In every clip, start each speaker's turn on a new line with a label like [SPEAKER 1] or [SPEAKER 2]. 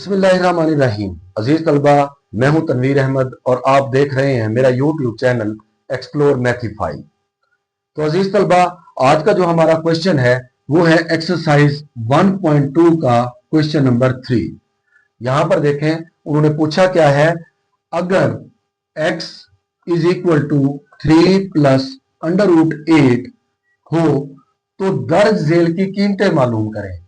[SPEAKER 1] बिस्मिल्लाहिर्रहमानिर्रहीम। अजीज तलबा, मैं हूं तनवीर अहमद और आप देख रहे हैं मेरा यूट्यूब चैनल एक्सप्लोर मैथify। तो अजीज तलबा, आज का जो हमारा क्वेश्चन है वो है एक्सरसाइज 1.2 का क्वेश्चन नंबर 3। यहां पर देखें, उन्होंने पूछा क्या है, अगर x is equal to 3 plus under root 8 हो तो दर्ज झेल की कीमतें मालूम करें।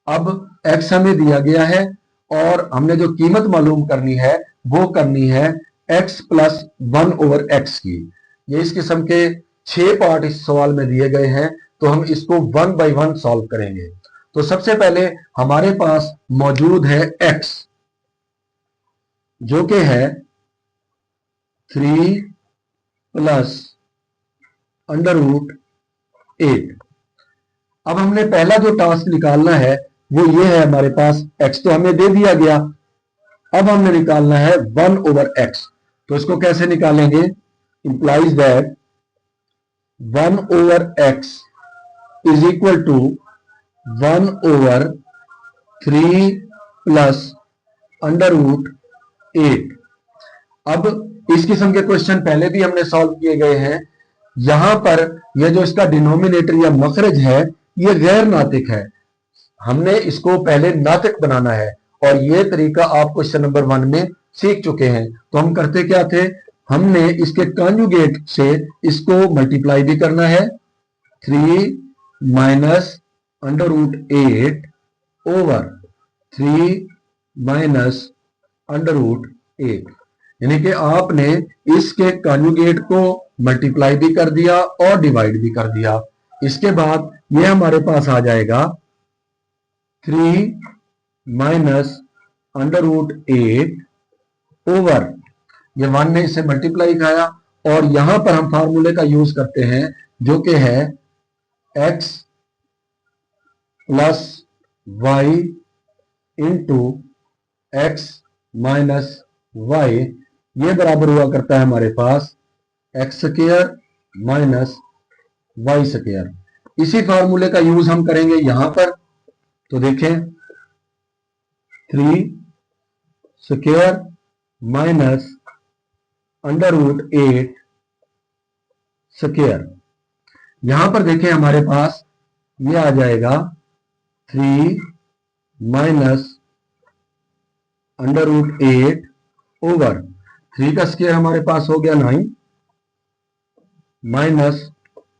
[SPEAKER 1] अब x हमें दिया गया है और हमने जो कीमत मालूम करनी है वो करनी है x प्लस 1/x की। ये इस किस्म के 6 पार्ट इस सवाल में दिए गए हैं, तो हम इसको 1 बाय 1 सॉल्व करेंगे। तो सबसे पहले हमारे पास मौजूद है x, जो कि है 3 प्लस अंडर रूट 8। अब हमने पहला जो टास्क निकालना है वो ये है, हमारे पास x तो हमें दे दिया गया, अब हमने निकालना है 1/x। तो इसको कैसे निकालेंगे? Implies that 1/x is equal to 1/3 plus under root 8। अब इस किस्म के क्वेश्चन पहले भी हमने सॉल्व किए गए हैं। यहां पर यह जो इसका डिनोमिनेटर या मखरज है ये गैर नातिक है, हमने इसको पहले नातिक बनाना है और ये तरीका आप क्वेश्चन नंबर 1 में सीख चुके हैं। तो हम करते क्या थे, हमने इसके कॉन्जुगेट से इसको मल्टीप्लाई भी करना है, 3 minus under root 8 over 3 minus under root 8, यानी कि आपने इसके कॉन्जुगेट को मल्टीप्लाई भी कर दिया और डिवाइड भी कर दिया। इसके बाद ये हमारे पास आ जाएगा 3 माइनस अंडर रूट 8 ओवर, ये 1 ने इसे मल्टीप्लाई किया और यहां पर हम फार्मूले का यूज करते हैं जो कि है x plus Y into x minus y, ये बराबर हुआ करता है हमारे पास x square minus y square. इसी फार्मूले का यूज हम करेंगे यहां पर। तो देखें, 3 square minus under root 8 square, यहां पर देखें हमारे पास ये आ जाएगा 3 माइनस अंडर रूट 8 ओवर 3 का स्क्वायर हमारे पास हो गया 9 माइनस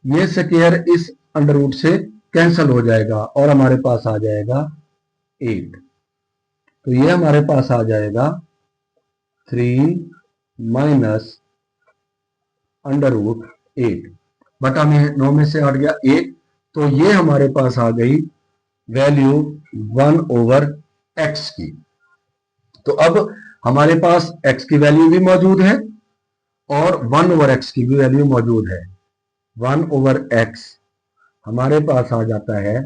[SPEAKER 1] ये स्क्वायर इस अंडर रूट से कैंसिल हो जाएगा और हमारे पास आ जाएगा 8। तो ये हमारे पास आ जाएगा 3 माइनस अंडर रूट 8, बटा में 9 में से हट गया 1, तो ये हमारे पास आ गई वैल्यू 1/x की। तो अब हमारे पास x की वैल्यू भी मौजूद है और 1/x की भी वैल्यू मौजूद है। 1/x हमारे पास आ जाता है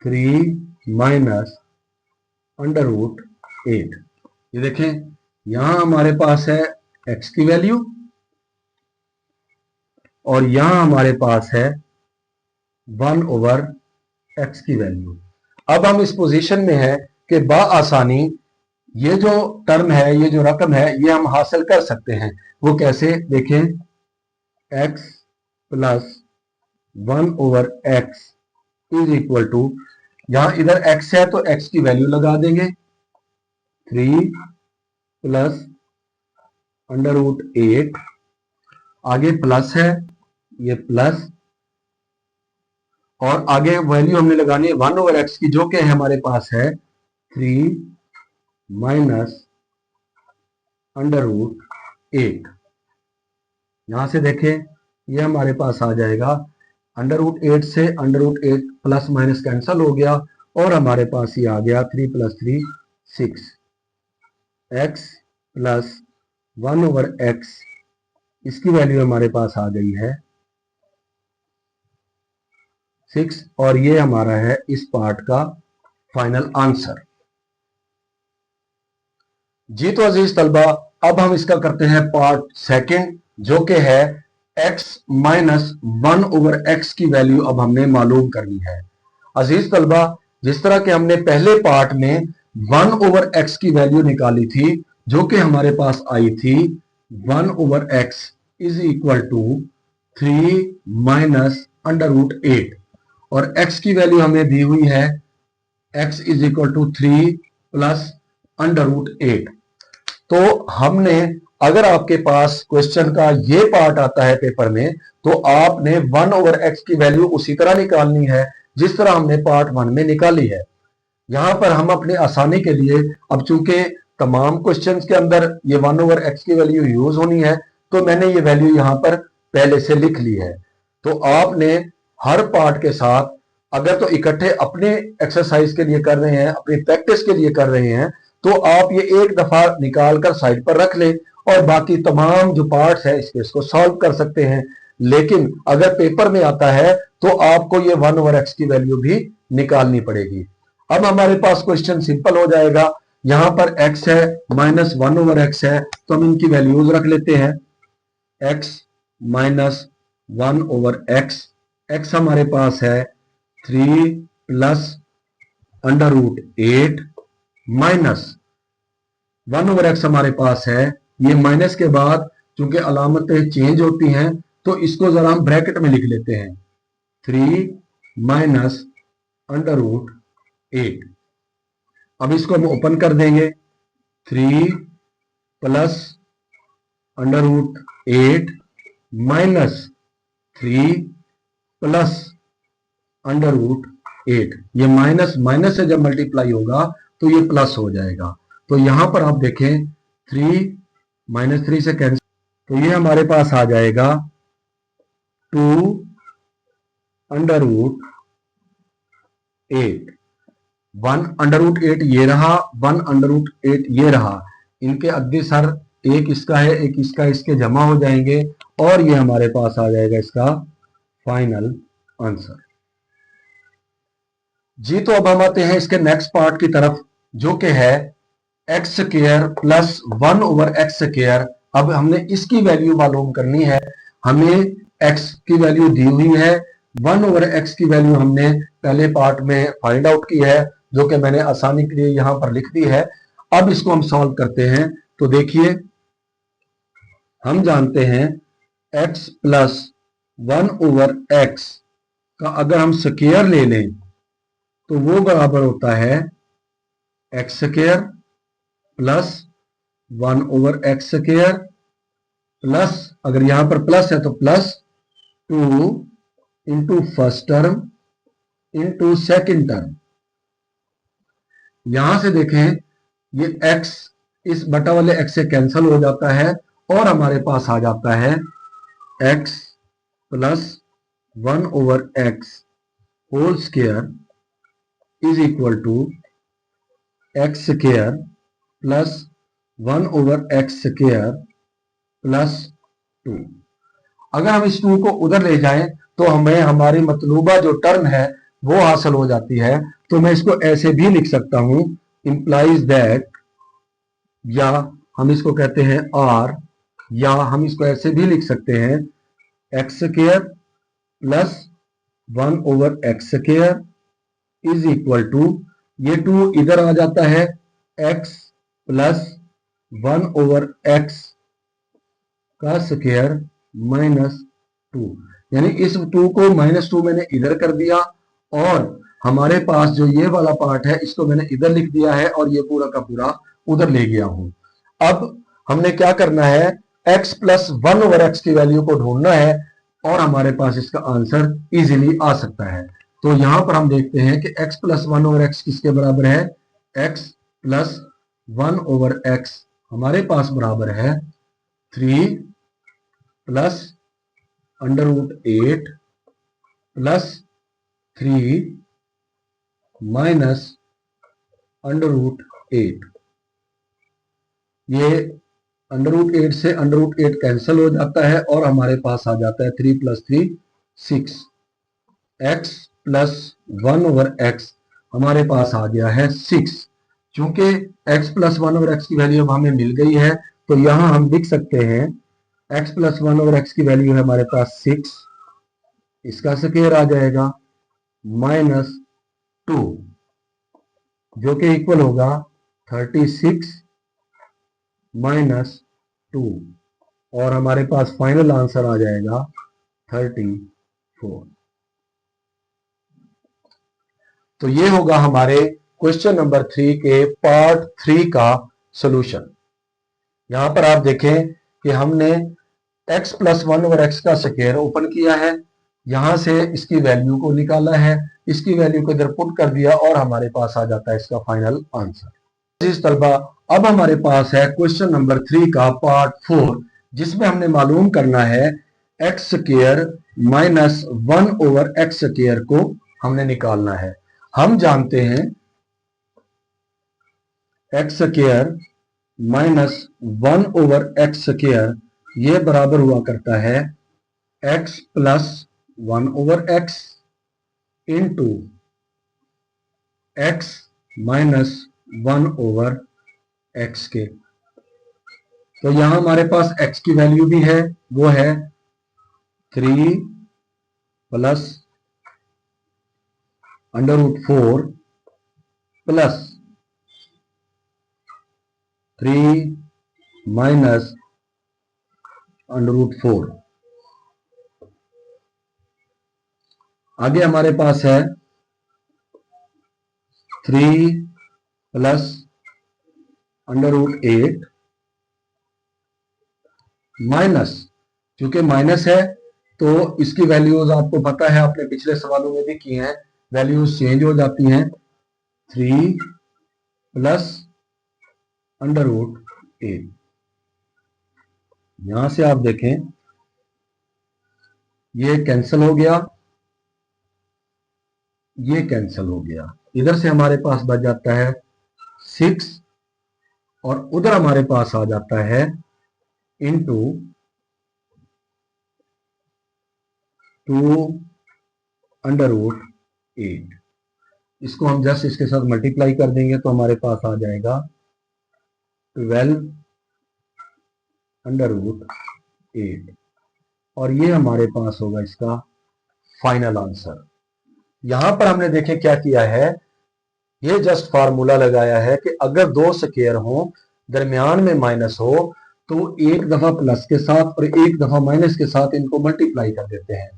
[SPEAKER 1] 3 माइनस अंडर रूट 8। ये देखें, यहां हमारे पास है x की वैल्यू और यहां हमारे पास है 1/x की वैल्यू। अब हम इस पोजीशन में है कि बआसानी ये जो टर्म है, ये जो रकम है, ये हम हासिल कर सकते हैं। वो कैसे? देखें, x plus 1/x is equal to, यहां इधर x है तो x की वैल्यू लगा देंगे, 3 प्लस अंडर रूट 8, आगे प्लस है, ये प्लस, और आगे वैल्यू हमने लगानी है 1/x की, जो कि हमारे पास है 3 माइनस अंडर रूट 8। यहां से देखें, ये हमारे पास आ जाएगा अंडर रूट 8 से under root 8 plus minus cancel हो गया और हमारे पास ये आ गया 3 प्लस 3 6, x प्लस 1/x, इसकी वैल्यू हमारे पास आ गई है 6 और ये हमारा है इस पार्ट का फाइनल आंसर। जी तो अजीज तलबा, अब हम इसका करते हैं पार्ट सेकंड, जो कि है x माइनस 1/x की वैल्यू अब हमने मालूम करनी है। अजीज तलबा, जिस तरह के हमने पहले पार्ट में 1/x की वैल्यू निकाली थी, जो कि हमारे पास आई थी 1/x is equal to 3 minus √8, और x की वैल्यू हमें दी हुई है x is equal to 3 plus √8। तो हमने, अगर आपके पास क्वेश्चन का ये पार्ट आता है पेपर में, तो आपने 1/x की वैल्यू उसी तरह निकालनी है जिस तरह हमने पार्ट 1 में निकाली है। यहां पर हम अपनी आसानी के लिए, अब चूंकि तमाम क्वेश्चंस के अंदर ये 1/x की वैल्यू यूज होनी है, तो मैंने ये वैल्यू यहां पर पहले से लिख ली है। तो आपने हर पार्ट के साथ, अगर तो इकट्ठे अपने एक्सरसाइज के लिए कर रहे हैं, अपनी प्रैक्टिस के लिए कर रहे हैं, तो आप ये एक दफा निकाल कर साइड पर रख ले और बाकी तमाम जो पार्ट्स है इसको सॉल्व कर सकते हैं। लेकिन अगर पेपर में आता है तो आपको ये 1/x की वैल्यू भी निकालनी पड़ेगी। अब हमारे पास क्वेश्चन सिंपल हो जाएगा। यहां पर x है, माइनस 1/x है, तो हम इनकी वैल्यूज रख लेते हैं। x माइनस 1/x, x हमारे पास है 3 प्लस √8 माइनस 1/x हमारे पास है, ये माइनस के बाद चूंकि अलामतें चेंज होती हैं तो इसको जरा हम ब्रैकेट में लिख लेते हैं, 3 माइनस √8। अब इसको हम ओपन कर देंगे, 3 प्लस √8 माइनस 3 प्लस √8। ये माइनस माइनस से जब मल्टीप्लाई होगा तो ये प्लस हो जाएगा। तो यहां पर आप देखें 3 माइनस 3 से कैंसिल, तो ये हमारे पास आ जाएगा 2 √8। 1/8 ये रहा, 1/8 ये रहा, इनके अद्दी सर एक इसका है एक इसका, इसके जमा हो जाएंगे और ये हमारे पास आ जाएगा इसका फाइनल आंसर। जी तो अब हम आते हैं इसके नेक्स्ट पार्ट की तरफ, जो कि है x² प्लस 1/x²। अब हमने इसकी वैल्यू मालूम करनी है। हमें x की वैल्यू दी हुई है, 1/x की वैल्यू हमने पहले पार्ट में फाइंड आउट की है, जो कि मैंने आसानी के लिए यहां पर लिख दी है। अब इसको हम सॉल्व करते हैं। तो देखिए, हम जानते हैं x प्लस 1/x का अगर हम स्क्वायर ले लें तो वो बराबर होता है x² प्लस 1/x² प्लस, अगर यहां पर प्लस है तो plus 2 into first term into second term. यहां से देखें ये x इस बटा वाले x से कैंसिल हो जाता है और हमारे पास आ जाता है x plus 1/x whole square is equal to x² plus 1/x² plus 2। अगर हम इस 2 को उधर ले जाएं तो हमें हमारी मतलूबा जो टर्म है वो हासिल हो जाती है। तो मैं इसको ऐसे भी लिख सकता हूं, इंप्लाइज दैट, या हम इसको कहते हैं r, या हम इसको ऐसे भी लिख सकते हैं x² plus 1/x² is equal to, ये 2 इधर आ जाता है, x प्लस 1/x का स्क्वायर माइनस 2, यानी इस 2 को -2 मैंने इधर कर दिया और हमारे पास जो ये वाला पार्ट है इसको मैंने इधर लिख दिया है और ये पूरा का पूरा उधर ले गया हूं। अब हमने क्या करना है, x प्लस 1/x की वैल्यू को ढूंढना है और हमारे पास इसका आंसर इजीली आ सकता है। तो यहां पर हम देखते हैं कि x प्लस 1/x किसके बराबर है, x प्लस 1/x हमारे पास बराबर है 3 प्लस √8 प्लस 3 माइनस √8। ये √8 से √8 कैंसिल हो जाता है और हमारे पास आ जाता है 3 प्लस 3 6। x प्लस 1/x हमारे पास आ गया है 6। चूंकि x प्लस 1/x की वैल्यू अब हमें मिल गई है तो यहां हम लिख सकते हैं x प्लस 1/x की वैल्यू है हमारे पास 6, इसका स्क्वायर आ जाएगा माइनस 2 जो कि इक्वल होगा 36 माइनस 2, और हमारे पास फाइनल आंसर आ जाएगा 34। तो ये होगा हमारे क्वेश्चन नंबर 3 के पार्ट 3 का सॉल्यूशन। यहां पर आप देखें कि हमने x प्लस 1 ओवर एक्स का स्क्वायर ओपन किया है, यहां से इसकी वैल्यू को निकाला है, इसकी वैल्यू को इधर पुट कर दिया और हमारे पास आ जाता है इसका फाइनल आंसर। इस तलबा अब हमारे पास है क्वेश्चन नंबर 3 का पार्ट 4, जिसमें हमने मालूम करना है x square minus 1 over x square को हमने निकालना है। हम जानते हैं x square minus 1 over x square ये बराबर हुआ करता है x plus 1 over x into x minus 1 over x के। तो यहां हमारे पास x की वैल्यू भी है, वो है 3 plus under root 4 plus 3 minus under root 4। आगे हमारे पास है 3 प्लस अंडर रूट 8 माइनस, क्योंकि माइनस है तो इसकी वैल्यूज आपको पता है, आपने पिछले सवालों में भी की हैं, वैल्यूज चेंज हो जाती हैं। 3 प्लस अंडर रूट 8, यहां से आप देखें ये कैंसिल हो गया, ये कैंसिल हो गया, इधर से हमारे पास बच जाता है 6 और उधर हमारे पास आ जाता है इंटू 2 अंडर रूट 8। इसको हम जस्ट इसके साथ मल्टीप्लाई कर देंगे तो हमारे पास आ जाएगा 12 अंडर रूट 8, और ये हमारे पास होगा इसका फाइनल आंसर। यहां पर हमने देखे क्या किया है, ये जस्ट फार्मूला लगाया है कि अगर दो स्क्वायर हो, दरमियान में माइनस हो, तो एक दफा प्लस के साथ और एक दफा माइनस के साथ इनको मल्टीप्लाई कर देते हैं।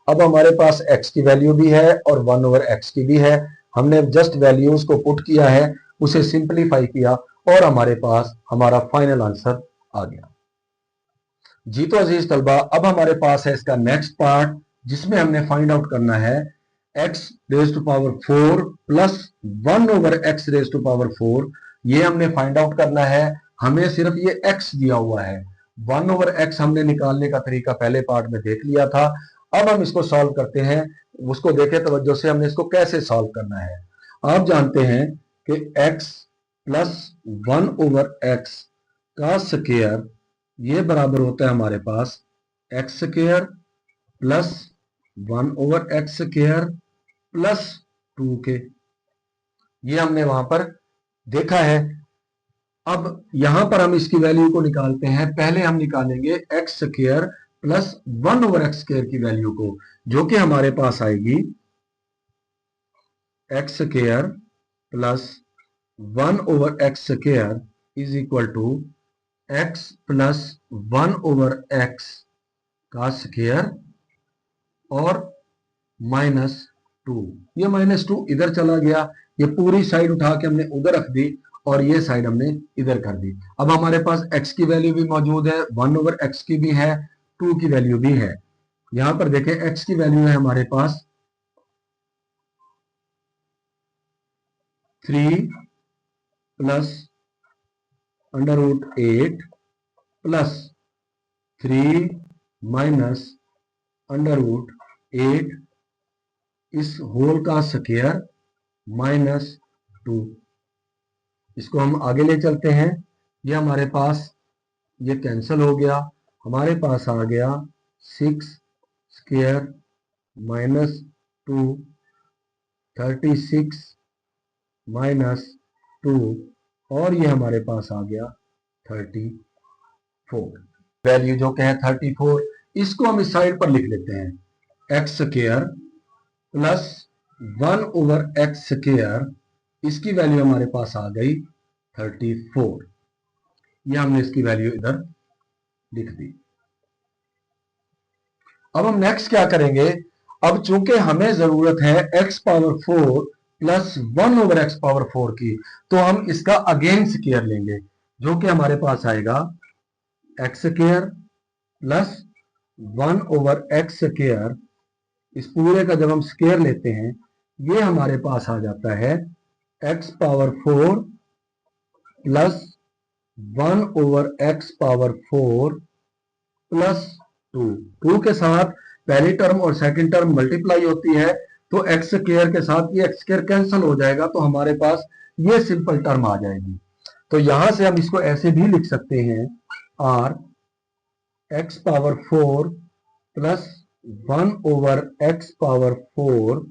[SPEAKER 1] अब हमारे पास x की वैल्यू भी है और 1 ओवर x की भी है, हमने जस्ट वैल्यूज को पुट किया है, उसे सिंप्लीफाई किया और हमारे पास हमारा फाइनल आंसर आ गया। जी तो अजीज तलबा, अब हमारे पास है इसका नेक्स्ट पार्ट, जिसमें हमने फाइंड आउट करना है x raise to power 4 plus 1 over x raise to power 4। ये हमने फाइंड आउट करना है, हमें सिर्फ ये x दिया हुआ है। 1 ओवर x हमने निकालने का तरीका पहले पार्ट में देख लिया था। अब हम इसको सॉल्व करते हैं, उसको देखें तवज्जो से, हमने इसको कैसे सॉल्व करना है। आप जानते हैं कि x प्लस 1 ओवर x का स्क्वायर ये बराबर होता है हमारे पास x square plus 1 over x square plus 2 के। ये हमने वहां पर देखा है। अब यहां पर हम इसकी वैल्यू को निकालते हैं। पहले हम निकालेंगे x square plus 1 over x square की वैल्यू को, जो कि हमारे पास आएगी x square plus 1 over x square is equal to x plus 1 over x का स्क्वायर और माइनस 2। ये माइनस 2 इधर चला गया, ये पूरी साइड उठा के हमने उधर रख दी और ये साइड हमने इधर कर दी। अब हमारे पास x की वैल्यू भी मौजूद है, 1 ओवर x की भी है, 2 की वैल्यू भी है। यहां पर देखें x की वैल्यू है हमारे पास 3 plus under root 8 plus 3 minus under root 8 इस होल का स्क्वायर माइनस 2। इसको हम आगे ले चलते हैं, ये हमारे पास ये कैंसिल हो गया, हमारे पास आ गया 6 स्क्वायर माइनस 2 36 माइनस 2 और ये हमारे पास आ गया 34। वैल्यू जो कि है 34, इसको हम इस साइड पर लिख लेते हैं x square plus 1 over x square इसकी वैल्यू हमारे पास आ गई 34। ये हमने इसकी वैल्यू इधर लिख दी। अब हम नेक्स्ट क्या करेंगे, अब चूंकि हमें जरूरत है x power 4 plus 1 over x power 4 की, तो हम इसका अगेन स्क्वायर लेंगे, जो कि हमारे पास आएगा x square plus 1 over x square. इस पूरे का जब हम स्क्वायर लेते हैं, ये हमारे पास आ जाता है x power 4 plus 1 over x power 4 plus 2 के साथ पहली टर्म और सेकंड टर्म मल्टीप्लाई होती है, तो एक्स स्क्वायर के साथ ये एक्स स्क्वायर कैंसिल हो जाएगा, तो हमारे पास ये सिंपल टर्म आ जाएगी। तो यहां से हम इसको ऐसे भी लिख सकते हैं, or x power 4 plus 1 over x power 4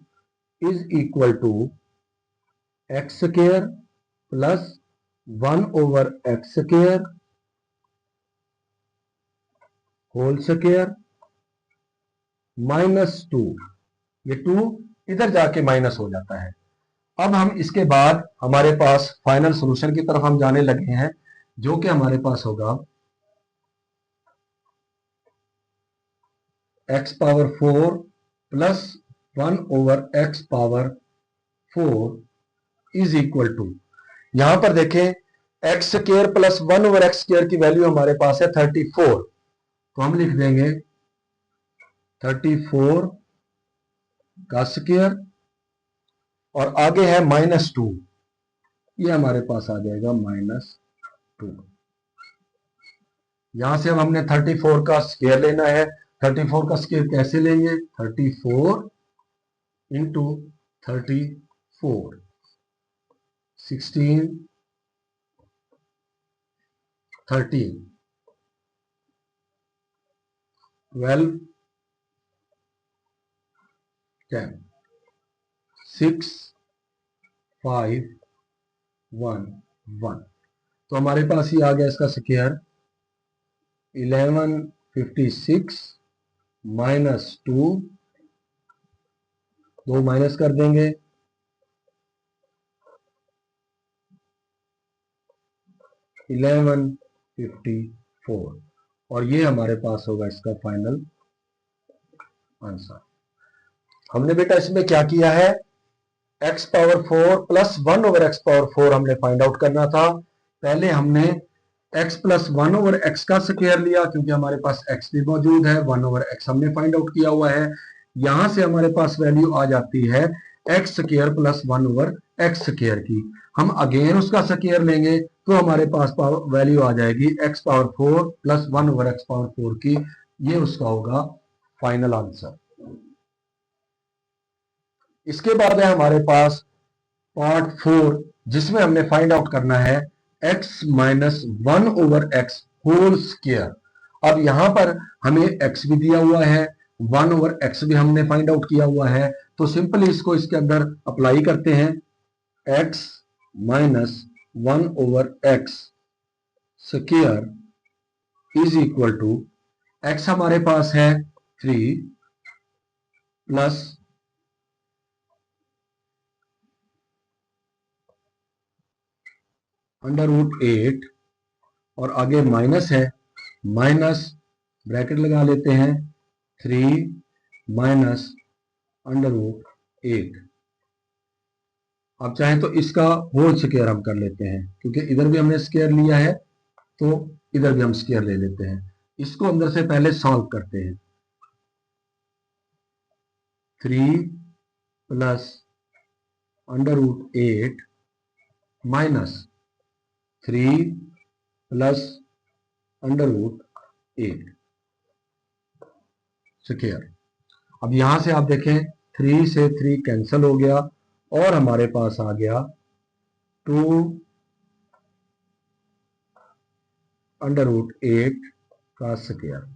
[SPEAKER 1] is equal to x square plus 1 over x square whole square minus 2। ये 2 इधर जाके माइनस हो जाता है। अब हम इसके बाद हमारे पास फाइनल सॉल्यूशन की तरफ हम जाने लगे हैं, जो कि हमारे पास होगा x power 4 plus 1 over x power 4 is equal to, यहां पर देखें x square plus 1 over x square की वैल्यू हमारे पास है 34, तो हम लिख देंगे 34 का स्क्वायर और आगे है -2, ये हमारे पास आ जाएगा -2। यहां से अब हमने 34 का स्क्वायर लेना है। 34 का स्क्वायर कैसे लेंगे, 34 इंटू 34 16 13 12 10 6 5 1 1। तो हमारे पास ही आ गया इसका स्क्वायर 1156 -2, 2 माइनस कर देंगे 1154, और ये हमारे पास होगा इसका फाइनल आंसर। हमने बेटा इसमें क्या किया है, x power 4 plus 1 over x power 4 हमने फाइंड आउट करना था। पहले हमने x प्लस 1 ओवर एक्स का स्क्वायर लिया, क्योंकि हमारे पास x भी मौजूद है, 1 ओवर एक्स हमने फाइंड आउट किया हुआ है। यहां से हमारे पास वैल्यू आ जाती है x square plus 1 over x square की। हम अगेन उसका स्क्वायर लेंगे, तो हमारे पास वैल्यू आ जाएगी x power 4 plus 1 over x power 4 की। ये उसका होगा फाइनल आंसर। इसके बाद है हमारे पास पार्ट 4, जिसमें हमने फाइंड आउट करना है x minus 1 over x whole square. अब यहां पर हमें x भी दिया हुआ है, 1 ओवर एक्स भी हमने फाइंड आउट किया हुआ है, तो सिंपली इसको इसके अंदर अप्लाई करते हैं। x minus 1 over x square is equal to, x हमारे पास है 3 प्लस √8 और आगे माइनस है, माइनस ब्रैकेट लगा लेते हैं 3 माइनस √8। आप चाहें तो इसका होल स्क्वायर हम कर लेते हैं, क्योंकि इधर भी हमने स्क्वायर लिया है, तो इधर भी हम स्क्वायर ले लेते हैं। इसको अंदर से पहले सॉल्व करते हैं। 3 प्लस √8 माइनस 3 प्लस √8 स्क्वायर। अब यहां से आप देखें 3 से 3 कैंसिल हो गया और हमारे पास आ गया 2 √8 का स्क्वायर।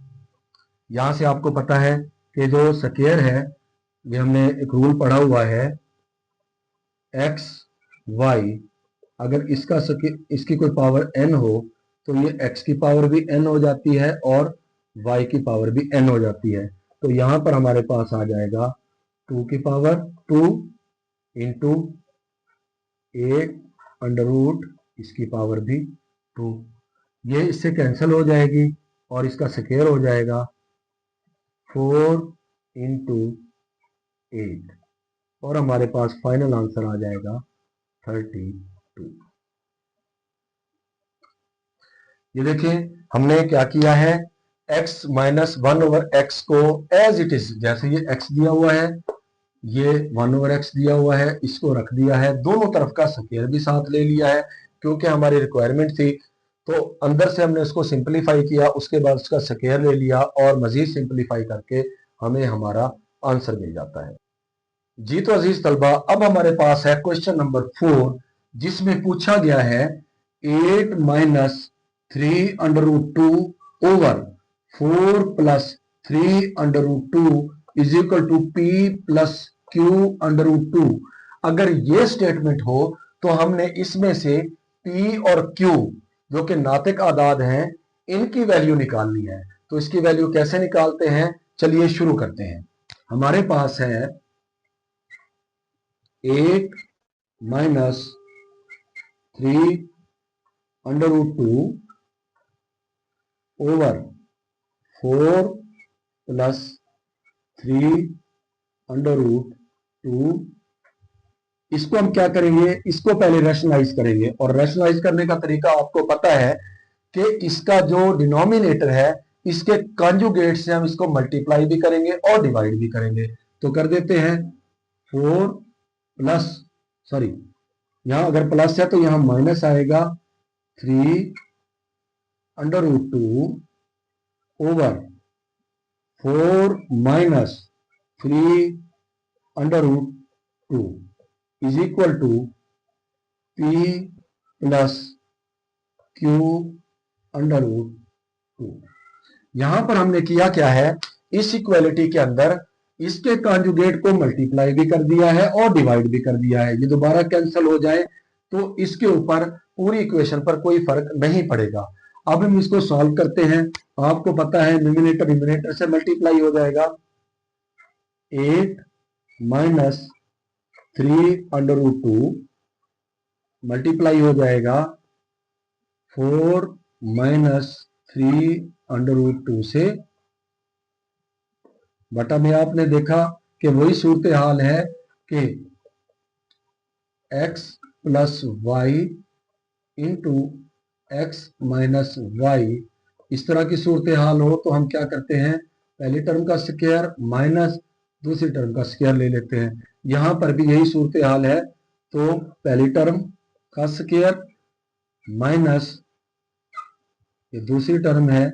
[SPEAKER 1] यहां से आपको पता है कि जो स्क्वायर है, ये हमने एक रूल पढ़ा हुआ है, x y, अगर इसकी कोई पावर n हो तो ये x की पावर भी n हो जाती है और y की पावर भी n हो जाती है। तो यहां पर हमारे पास आ जाएगा 2 की पावर 2 इंटू 8 अंडर रूट इसकी पावर भी 2, ये इससे कैंसिल हो जाएगी और इसका स्क्वायर हो जाएगा 4 इंटू 8 और हमारे पास फाइनल आंसर आ जाएगा 32। ये देखें हमने क्या किया है, x माइनस 1/x को एज इट इज, जैसे ये x दिया हुआ है, ये 1/x दिया हुआ है, इसको रख दिया है, दोनों तरफ का स्क्वायर भी साथ ले लिया है क्योंकि हमारी रिक्वायरमेंट थी। तो अंदर से हमने इसको सिंपलीफाई किया, उसके बाद उसका स्क्वायर ले लिया और मजीद सिंपलीफाई करके हमें हमारा आंसर मिल जाता है। जी तो अजीज तलबा, अब हमारे पास है क्वेश्चन नंबर 4, जिसमें पूछा गया है 8 minus 3 under root 2 over 4 plus 3 under root 2 is equal to P plus Q under root 2। अगर ये स्टेटमेंट हो तो हमने इसमें से पी और क्यू जो कि नातिक आदाद हैं इनकी वैल्यू निकालनी है। तो इसकी वैल्यू कैसे निकालते हैं, चलिए शुरू करते हैं। हमारे पास है 8 minus 3 under root 2 over 4 plus 3 under root 2। इसको हम क्या करेंगे, इसको पहले रैशनलाइज करेंगे और रैशनलाइज करने का तरीका आपको पता है कि इसका जो डिनोमिनेटर है इसके कॉन्जुगेट से हम इसको मल्टीप्लाई भी करेंगे और डिवाइड भी करेंगे। तो कर देते हैं 4 प्लस, सॉरी यहां अगर प्लस है तो यहां माइनस आएगा 3 under root 2 over 4 minus 3 under root 2 is equal to P plus Q under root 2। यहां पर हमने किया क्या है, इस इक्वेलिटी के अंदर इसके कॉन्जुगेट को मल्टीप्लाई भी कर दिया है और डिवाइड भी कर दिया है। ये दोबारा कैंसिल हो जाए तो इसके ऊपर पूरी इक्वेशन पर कोई फर्क नहीं पड़ेगा। अब हम इसको सॉल्व करते हैं। आपको पता है न्यूमरेटर न्यूमरेटर से मल्टीप्लाई हो जाएगा, 8 माइनस 3 अंडर रूट 2 मल्टीप्लाई हो जाएगा 4 माइनस 3 अंडर रूट 2 से, बटा में आपने देखा कि वही सूरत हाल है कि x plus Y into x minus Y, इस तरह की सूरत हाल हो तो हम क्या करते हैं, पहली टर्म का स्क्वायर माइनस दूसरी टर्म का स्क्वायर ले लेते हैं। यहां पर भी यही सूरत हाल है, तो पहली टर्म का स्क्वायर माइनस ये दूसरी टर्म है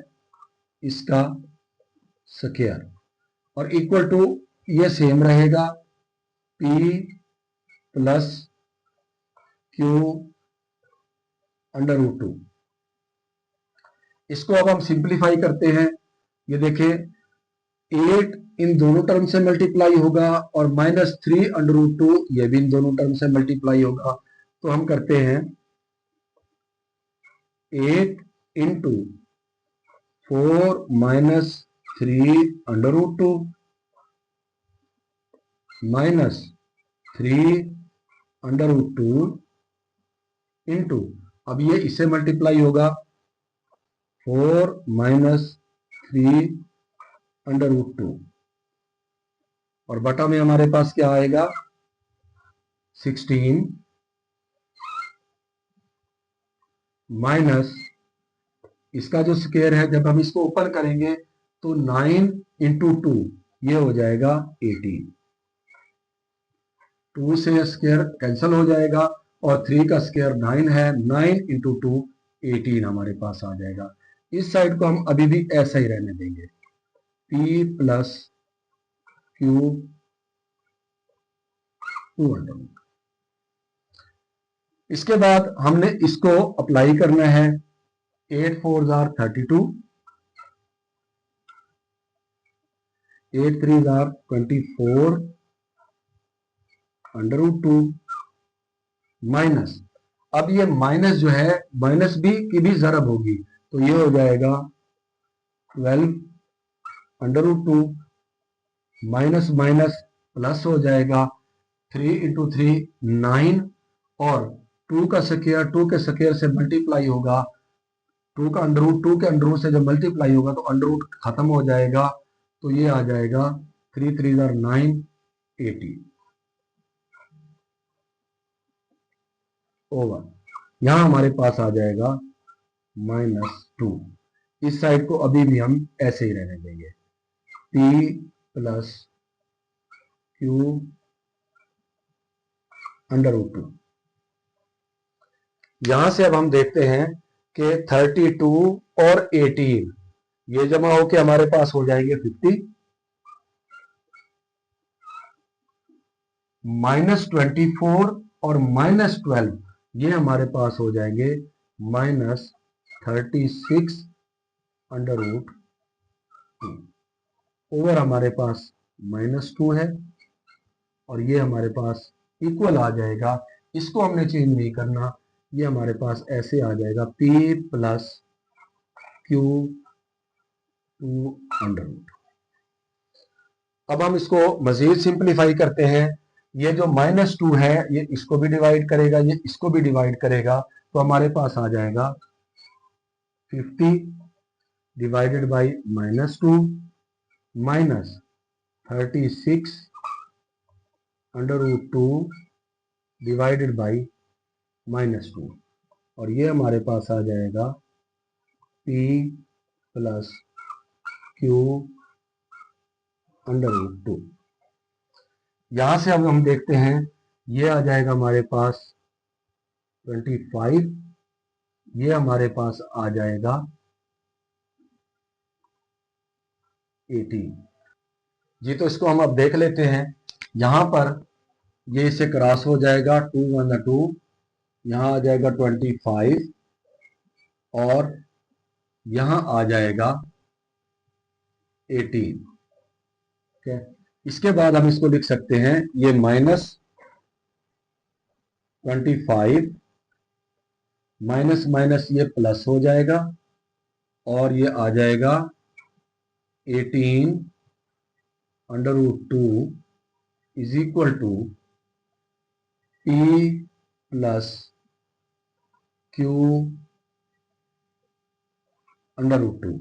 [SPEAKER 1] इसका स्क्वायर और इक्वल टू ये सेम रहेगा p plus Q under root 2। इसको अब हम सिंप्लीफाई करते हैं। ये देखें 8 इन दोनों टर्म से मल्टीप्लाई होगा और माइनस 3 अंडर रूट 2 ये भी इन दोनों टर्म से मल्टीप्लाई होगा। तो हम करते हैं 8 into 4 minus 3 under root 2 minus 3 under root 2 into, अब ये इससे मल्टीप्लाई होगा 4 माइनस 3 अंडर रूट 2 और बटा में हमारे पास क्या आएगा 16 माइनस इसका जो स्क्वायर है, जब हम इसको ओपन करेंगे तो 9 इंटू 2 ये हो जाएगा 18, 2 से स्क्वायर कैंसिल हो जाएगा और 3 का स्क्वायर 9 है, 9 इंटू 2 18 हमारे पास आ जाएगा। इस साइड को हम अभी भी ऐसा ही रहने देंगे, p प्लस क्यू 200। इसके बाद हमने इसको अप्लाई करना है, 8 4 जार 32, 8 3 जार 24 अंडर रूट 2 माइनस, अब ये माइनस जो है माइनस बी की भी जरब होगी तो ये हो जाएगा 12 under root 2 minus minus plus हो जाएगा 3 इंटू 3 9 और 2 का स्क्वायर 2 के स्क्वायर से मल्टीप्लाई होगा, 2 का अंडर रूट 2 के अंडर रूट से जब मल्टीप्लाई होगा तो अंडर रूट खत्म हो जाएगा, तो ये आ जाएगा 3 3 9 80 ओवर, यहां हमारे पास आ जाएगा -2। इस साइड को अभी भी हम ऐसे ही रहने देंगे, p plus Q under root 2। यहां से अब हम देखते हैं कि 32 और 18 ये जमा होके हमारे पास हो जाएंगे 50, -24 और -12 ये हमारे पास हो जाएंगे -36 अंडर रूट 2 ओवर हमारे पास -2 है, और ये हमारे पास इक्वल आ जाएगा, इसको हमने चेंज नहीं करना, ये हमारे पास ऐसे आ जाएगा p plus q 2 under root. अब हम इसको मजीद सिंप्लीफाई करते हैं, ये जो -2 है ये इसको भी डिवाइड करेगा, ये इसको भी डिवाइड करेगा, तो हमारे पास आ जाएगा 50 divided by -2 minus 36 under root 2 divided by -2, और ये हमारे पास आ जाएगा p plus Q under root 2। यहां से अब हम देखते हैं, ये आ जाएगा हमारे पास 25, ये हमारे पास आ जाएगा 18 जी। तो इसको हम अब देख लेते हैं, यहां पर ये इससे क्रॉस हो जाएगा, 2 1 2, यहां आ जाएगा 25 और यहां आ जाएगा 18। ठीक है, इसके बाद हम इसको लिख सकते हैं, ये -25 माइनस माइनस ये प्लस हो जाएगा, और ये आ जाएगा 18 under root 2 is equal to p plus Q under root 2।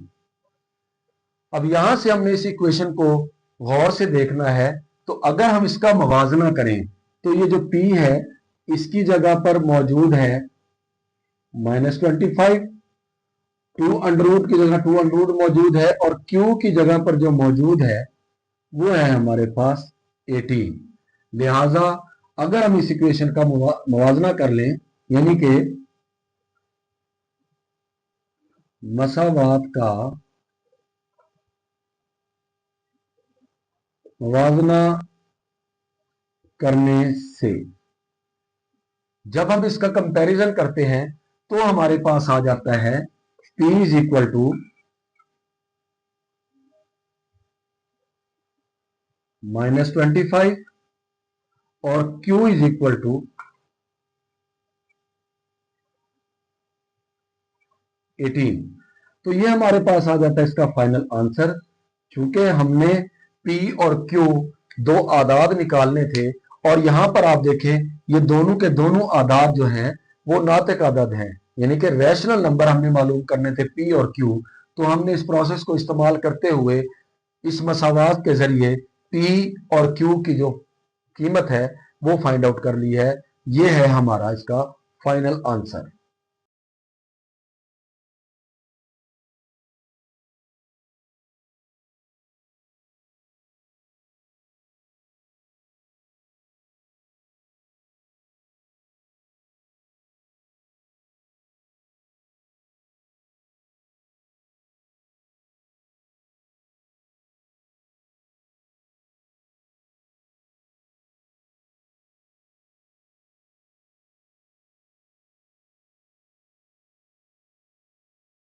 [SPEAKER 1] अब यहां से हमने इस इक्वेशन को गौर से देखना है, तो अगर हम इसका मवाजना करें तो ये जो p है इसकी जगह पर मौजूद है -25, 2 अंडर रूट की जगह 2 अंडर रूट मौजूद है, और q की जगह पर जो मौजूद है वो है हमारे पास 18। लिहाजा अगर हम इस इक्वेशन का मवाजना कर लें, यानी कि मसावात का मवाजना करने से जब हम इसका कंपैरिजन करते हैं तो हमारे पास आ जाता है p इज इक्वल टू -25 और q इज इक्वल टू 18। तो ये हमारे पास आ जाता है इसका फाइनल आंसर। चूंकि हमने p और q दो आदाद निकालने थे, और यहां पर आप देखें ये दोनों के दोनों आदाद जो हैं वो नातिक आदद हैं, यानी कि रैशनल नंबर हमने मालूम करने थे p और q। तो हमने इस प्रोसेस को इस्तेमाल करते हुए इस मसावात के जरिए p और q की जो कीमत है वो फाइंड आउट कर ली है। ये है हमारा इसका फाइनल आंसर।